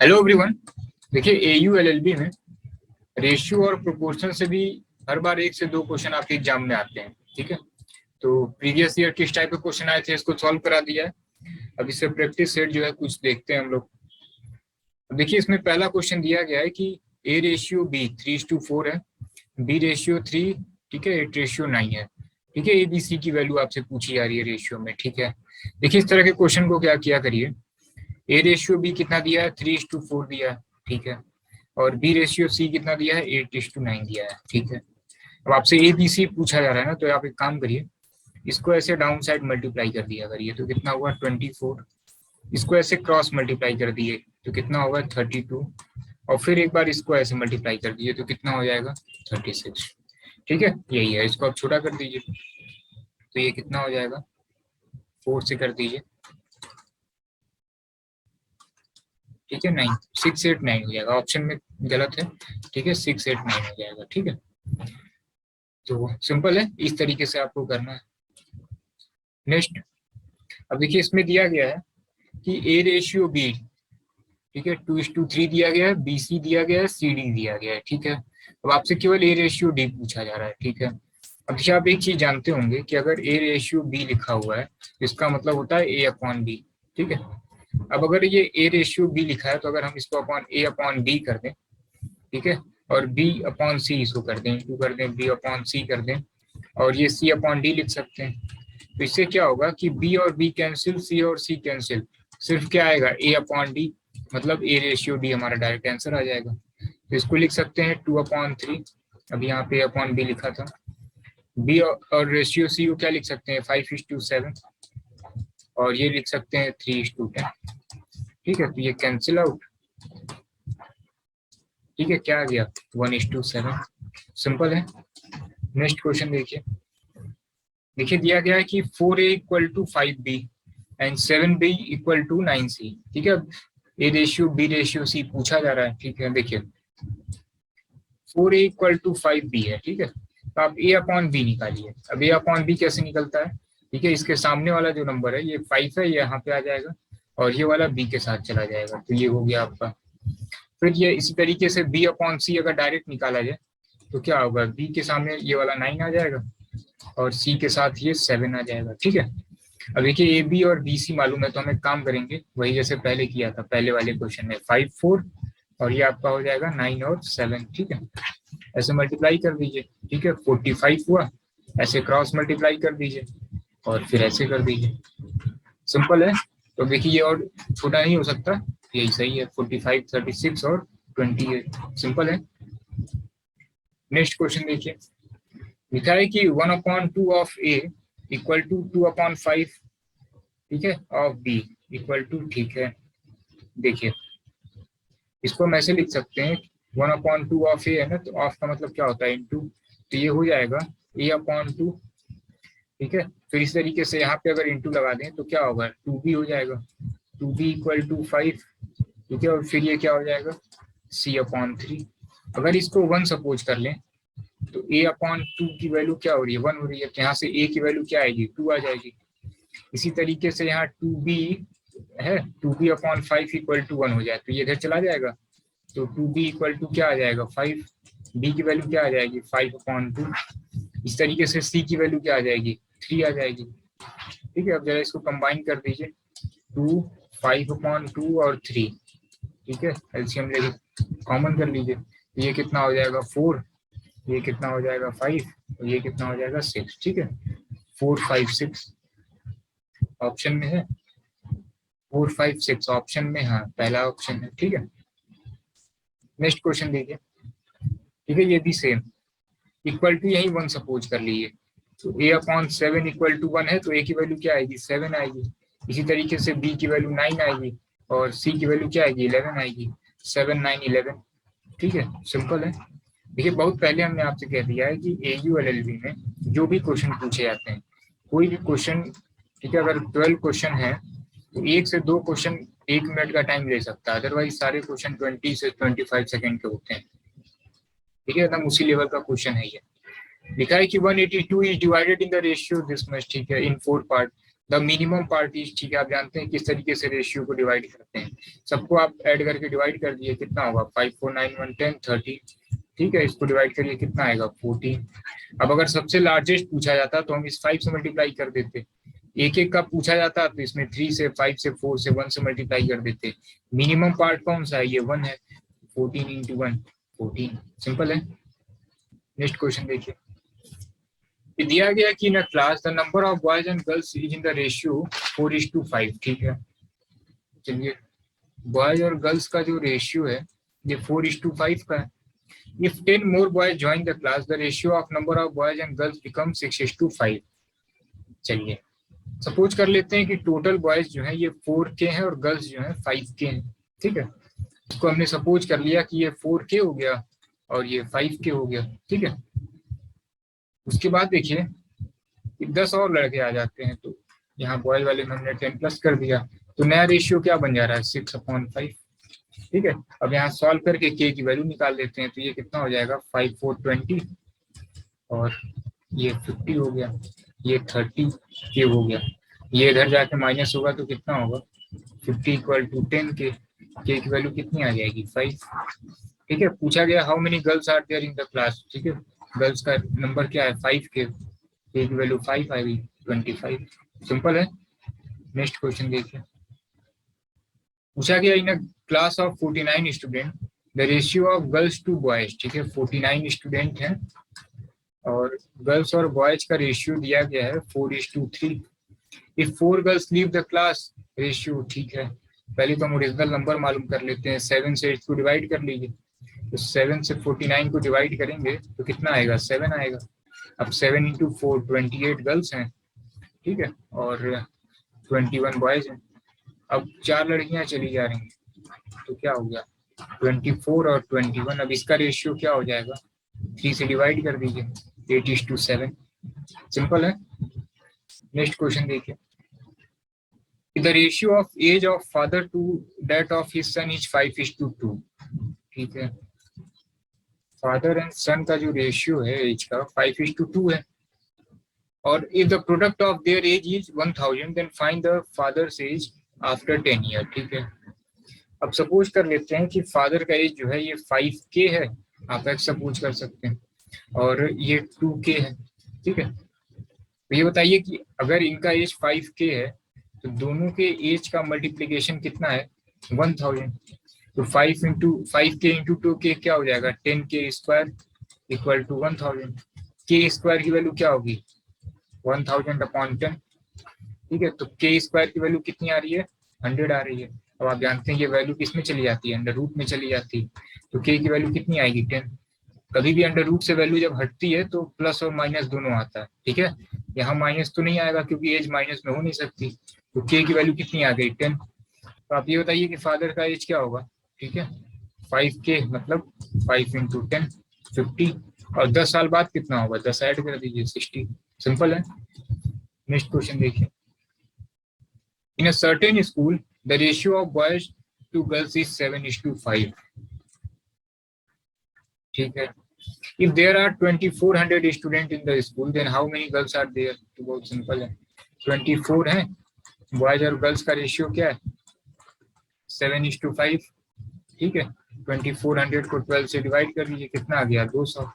Hello everyone. देखिए AU LLB में ratio और प्रोपोर्शन से भी हर बार 1 से 2 क्वेश्चन आपके एग्जाम में आते हैं। ठीक है, तो प्रीवियस ईयर किस टाइप के क्वेश्चन आए थे इसको सॉल्व करा दिया है। अब इससे प्रैक्टिस सेट जो है कुछ देखते हैं हम लोग। देखिए इसमें पहला क्वेश्चन दिया गया है कि ए रेशियो बी 3:4 है, बी रेशियो 3, ठीक है, 8:9 है। ठीक है, ए बी सी की वैल्यू आपसे पूछी जा रही है रेशियो में। ठीक है, देखिए इस तरह के क्वेश्चन को क्या किया करिए, ए रेशियो बी कितना दिया है 3:4 दिया है। ठीक है, और बी रेशियो सी कितना दिया है 8:9 दिया है। ठीक है, अब आपसे ए बी सी पूछा जा रहा है ना, तो आप एक काम करिए, इसको ऐसे डाउन साइड मल्टीप्लाई कर दिया करिए तो कितना होगा 24। इसको ऐसे क्रॉस मल्टीप्लाई कर दिए तो कितना होगा 32, और फिर एक बार इसको ऐसे मल्टीप्लाई कर दिए तो कितना हो जाएगा 36। ठीक है, यही है, इसको आप छोटा कर दीजिए तो ये कितना हो जाएगा 4 से कर दीजिए। ठीक है, 9 689 हो जाएगा, ऑप्शन में गलत है। ठीक है, 689 हो जाएगा। ठीक है, तो सिंपल है, इस तरीके से आपको करना है। नेक्स्ट, अब देखिए इसमें दिया गया है कि ए रेशियो बी, ठीक है, 2:3 दिया गया है, बी सी दिया गया है, सी डी दिया गया है। ठीक है, अब आपसे केवल ए रेशियो डी पूछा जा रहा है। ठीक है, अब देखिए आप एक चीज जानते होंगे कि अगर ए रेशियो बी लिखा हुआ है तो इसका मतलब होता है ए अपॉन बी। ठीक है, अब अगर ये ए रेशियो बी लिखा है तो अगर हम इसको अपॉन ए अपॉन बी कर दें, ठीक है, और बी अपॉन सी इसको कर दें, इंटू कर दें, बी अपॉन सी कर दें, और ये सी अपॉन डी लिख सकते हैं। तो इससे क्या होगा कि बी और बी कैंसिल, सी और सी कैंसिल, सिर्फ क्या आएगा ए अपॉन डी, मतलब ए रेशियो डी हमारा डायरेक्ट आंसर आ जाएगा। तो इसको लिख सकते हैं 2/3, अब यहाँ पे अपॉन बी लिखा था। बी और रेशियो सी को क्या लिख सकते हैं 5:7, और ये लिख सकते हैं 3:10। ठीक है, तो ये कैंसिल आउट। ठीक है, क्या आ गया 1:7। सिंपल है। नेक्स्ट क्वेश्चन देखिए, देखिए दिया गया है कि 4a = 5b and 7b = 9c। ठीक है, A ratio B ratio C पूछा जा रहा है। ठीक है, देखिए 4a = 5b है। ठीक है, तो आप a अपॉन बी निकालिए। अब a अपॉन बी कैसे निकलता है, ठीक है, इसके सामने वाला जो नंबर है ये 5 है, ये यहाँ पे आ जाएगा, और ये वाला b के साथ चला जाएगा, तो ये हो गया आपका। फिर ये इसी तरीके से b अपॉन सी अगर डायरेक्ट निकाला जाए तो क्या होगा, b के सामने ये वाला 9 आ जाएगा और c के साथ ये 7 आ जाएगा। ठीक है, अब देखिए ए बी और बी सी मालूम है तो हम एक काम करेंगे, वही जैसे पहले किया था पहले वाले क्वेश्चन में, 5 4, और ये आपका हो जाएगा 9 और 7। ठीक है, ऐसे मल्टीप्लाई कर दीजिए। ठीक है, 45 हुआ, ऐसे क्रॉस मल्टीप्लाई कर दीजिए और फिर ऐसे कर दीजिए। सिंपल है। तो देखिए ये और छोटा नहीं हो सकता, यही सही है, 45 36 और 28। सिंपल है। नेक्स्ट क्वेश्चन देखिए, लिखा है कि 1/2 ऑफ ए इक्वल टू 2/5, ठीक है, ऑफ बी इक्वल टू, ठीक है, देखिए इसको हम ऐसे लिख सकते हैं 1/2 ऑफ ए है ना, तो ऑफ का मतलब क्या होता है इनटू, तो ये हो जाएगा a/2। ठीक है, फिर इस तरीके से यहाँ पे अगर इंटू लगा दें तो क्या होगा 2b हो जाएगा, 2b = 5। ठीक है, और फिर ये क्या हो जाएगा c/3। अगर इसको 1 सपोज कर लें तो a/2 की वैल्यू क्या हो रही है 1 हो रही है, तो यहाँ से a की वैल्यू क्या आएगी 2 आ जाएगी। इसी तरीके से यहाँ 2b है, 2b/5 = 1 हो जाए तो ये इधर चला जाएगा, तो 2b = क्या आ जाएगा 5, b की वैल्यू क्या आ जाएगी 5/2। इस तरीके से c की वैल्यू क्या आ जाएगी 3 आ जाएगी। ठीक है, अब जरा इसको कंबाइन कर दीजिए, 2 5/2 और 3। ठीक है, एलसीएम लेके कॉमन कर लीजिए, ये कितना हो जाएगा 4, ये कितना हो जाएगा 5, और ये कितना हो जाएगा 6। ठीक है, 4 5 6 ऑप्शन में है, 4 5 6 ऑप्शन में, हाँ पहला ऑप्शन है। ठीक है, नेक्स्ट क्वेश्चन देखिए, ठीक है, ये भी सेम, इक्वल टू यही 1 सपोज कर लीजिए, तो a/7 = 1 है तो a की वैल्यू क्या आएगी 7 आएगी। इसी तरीके से b की वैल्यू 9 आएगी और c की वैल्यू क्या आएगी 11 आएगी, 7 9 11। ठीक है, सिंपल है। देखिए बहुत पहले हमने आपसे कह दिया है कि एयू एलएलबी में जो भी क्वेश्चन पूछे जाते हैं, कोई भी क्वेश्चन, ठीक है, अगर 12 क्वेश्चन है तो 1 से 2 क्वेश्चन 1 मिनट का टाइम ले सकता है, अदरवाइज सारे क्वेश्चन 20 से 25 सेकंड के होते हैं। ठीक है, एकदम उसी लेवल का क्वेश्चन है ये। लिखा है कि 182 is divided in the ratio this much, ठीक है, इन 4 part. The minimum part is, ठीक है, आप जानते हैं किस तरीके से रेशियो को डिवाइड करते हैं। सबको आप ऐड करके डिवाइड कर दिए, कितना होगा 5 4 9 1 10 30, ठीक है, इसको डिवाइड करिए कितना आएगा 14। अब अगर सबसे लार्जेस्ट पूछा जाता तो हम इस 5 से मल्टीप्लाई कर देते, एक एक का पूछा जाता तो इसमें 3 से 5 से 4 से 1 से मल्टीप्लाई कर देते। मिनिमम पार्ट कौन सा है, ये 1 है, 14 इंटू 1 14, सिंपल है। नेक्स्ट क्वेश्चन देखिए, दिया गया कि in a class the number of boys and girls is in the ratio 4:5, ठीक है। चलिए, बॉयज और गर्ल्स का जो रेशियो है ये 4:5 का है। If 10 more boys join the class the ratio of number of boys and girls become 6:5। चलिए, सपोज कर लेते हैं कि टोटल बॉयज जो है ये 4 के हैं और गर्ल्स जो है 5 के हैं, ठीक है। इसको हमने सपोज कर लिया कि ये 4 के हो गया और ये 5 के हो गया, ठीक है। उसके बाद देखिए 10 और लड़के आ जाते हैं, तो यहाँ बॉयज वाले में हमने 10 प्लस कर दिया, तो नया रेशियो क्या बन जा रहा है 6/5, ठीक है। अब यहाँ सॉल्व करके के की वैल्यू निकाल लेते हैं, तो ये कितना हो जाएगा 5 4 20 और ये 50 हो गया, ये 30 के हो गया, ये इधर जाके माइनस होगा तो कितना होगा 50 इक्वल टू 10 के की वैल्यू कितनी आ जाएगी 5, ठीक है। पूछा गया how many girls are there in the class, ठीक है, गर्ल्स का नंबर क्या है 5 के की वैल्यू 5 आएगी 25, सिंपल है। नेक्स्ट क्वेश्चन देखिए, पूछा गया in a class of 49 student the ratio of girls to boys, ठीक है, 49 स्टूडेंट हैं और गर्ल्स और बॉयज का रेशियो दिया गया है 4:3। If 4 girls leave the class, ratio, ठीक है, पहले तो हम ओरिजिनल नंबर मालूम कर लेते हैं, 7 से इसको डिवाइड कर लीजिए, तो 7 से 49 को डिवाइड करेंगे तो कितना आएगा 7 आएगा। अब 7 इंटू 4 28 गर्ल्स हैं, ठीक है, और 21 बॉयज हैं। अब 4 लड़कियां चली जा रही हैं तो क्या हो गया 24 और 21, अब इसका रेशियो क्या हो जाएगा 3 से डिवाइड कर दीजिए 8:7, सिंपल है। नेक्स्ट क्वेश्चन देखिए, the ratio of age of father to that of his son is 5:2, ठीक है। फादर एंड सन का जो रेशियो है एज का 5:2 है, और if the product of their age is 1000 then find the father's age after 10 year, ठीक है। अब सपोज कर लेते हैं कि फादर का एज जो है ये 5K है, आप एक सपोज कर सकते हैं, और ये 2K है, ठीक है। तो ये बताइए कि अगर इनका एज 5K है तो दोनों के एज का मल्टीप्लीकेशन कितना है 1000, तो 5K इंटू 2K क्या हो जाएगा 10K² इक्वल टू 1000, K² की वैल्यू क्या होगी 1000/10, ठीक है। तो K² की वैल्यू कितनी आ रही है 100 आ रही है। अब आप जानते हैं ये वैल्यू किस में चली जाती है अंडर रूट में चली जाती है, तो K की वैल्यू कितनी आएगी 10। कभी भी अंडर रूट से वैल्यू जब हटती है तो प्लस और माइनस दोनों आता है, ठीक है। यहाँ माइनस तो नहीं आएगा क्योंकि एज माइनस में हो नहीं सकती, तो K की वैल्यू कितनी आ गई 10। तो आप ये बताइए कि फादर का एज क्या होगा, ठीक है, 5K मतलब 5 इंटू 10 50, और 10 साल बाद कितना होगा 10 ऐड कर दीजिए 60, सिंपल है। नेक्स्ट क्वेश्चन देखिए, in a certain school the ratio of boys to girls is 7:5, ठीक है। If there are 2400 students in the school, then how many girls are there? तो बहुत सिंपल है, 24 हैं, बॉयज और गर्ल्स का रेशियो क्या है 7:5, ठीक है। 2400 को 12 से डिवाइड कर लीजिए, कितना आ गया 200,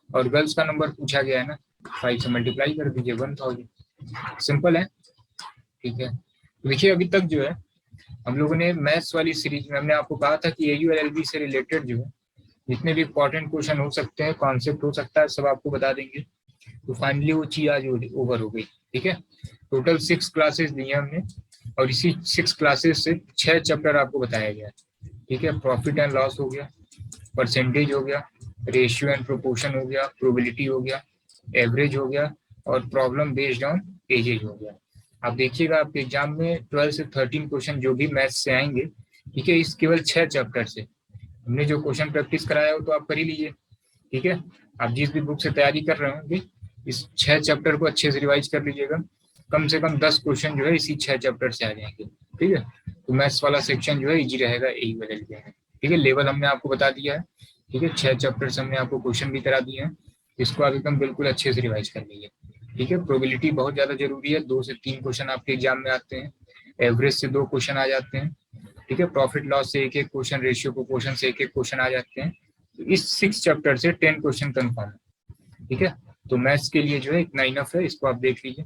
और गर्ल्स का नंबर पूछा गया है ना, 5 से मल्टीप्लाई कर दीजिए 1000, सिंपल है, ठीक है। देखिए अभी तक जो है हम लोगों ने मैथ्स वाली सीरीज में हमने आपको कहा था कि AU और LB से रिलेटेड जो है जितने भी इंपॉर्टेंट क्वेश्चन हो सकते हैं, कॉन्सेप्ट हो सकता है, सब आपको बता देंगे। तो फाइनली वो चीज आज ओवर हो गई, ठीक है। टोटल 6 क्लासेस दी हैं हमने, और इसी 6 क्लासेस से 6 चैप्टर आपको बताया गया है, ठीक है। प्रॉफिट एंड लॉस हो गया, परसेंटेज हो गया, रेशियो एंड प्रोपोर्शन हो गया, प्रोबेबिलिटी हो गया, एवरेज हो गया, और प्रॉब्लम बेस्ड ऑन एजेज हो गया। आप देखिएगा आपके एग्जाम में 12 से 13 क्वेश्चन जो भी मैथ्स से आएंगे, ठीक है, इस केवल 6 चैप्टर से हमने जो क्वेश्चन प्रैक्टिस कराया हो तो आप कर ही लीजिए, ठीक है। आप जिस भी बुक से तैयारी कर रहे होंगे इस 6 चैप्टर को अच्छे से रिवाइज कर लीजिएगा, कम से कम 10 क्वेश्चन जो है इसी 6 चैप्टर से आ जाएंगे, ठीक है। तो मैथ्स वाला सेक्शन जो है इजी रहेगा, यही बदल गया है, ठीक है। लेवल हमने आपको बता दिया है, ठीक है, 6 चैप्टर से हमने आपको क्वेश्चन भी करा दिए हैं, इसको आप एकदम बिल्कुल अच्छे से रिवाइज कर लीजिए। ठीक है, प्रोबेबिलिटी बहुत ज्यादा जरूरी है, 2 से 3 क्वेश्चन आपके एग्जाम में आते हैं, एवरेज से 2 क्वेश्चन आ जाते हैं, ठीक है, प्रॉफिट लॉस से एक क्वेश्चन, रेशियो प्रोपोर्शन से एक क्वेश्चन आ जाते हैं। तो इस 6 चैप्टर से 10 क्वेश्चन कंफर्म है। ठीक है, तो मैथ्स के लिए जो है इतना इनफ है, इसको आप देख लीजिए।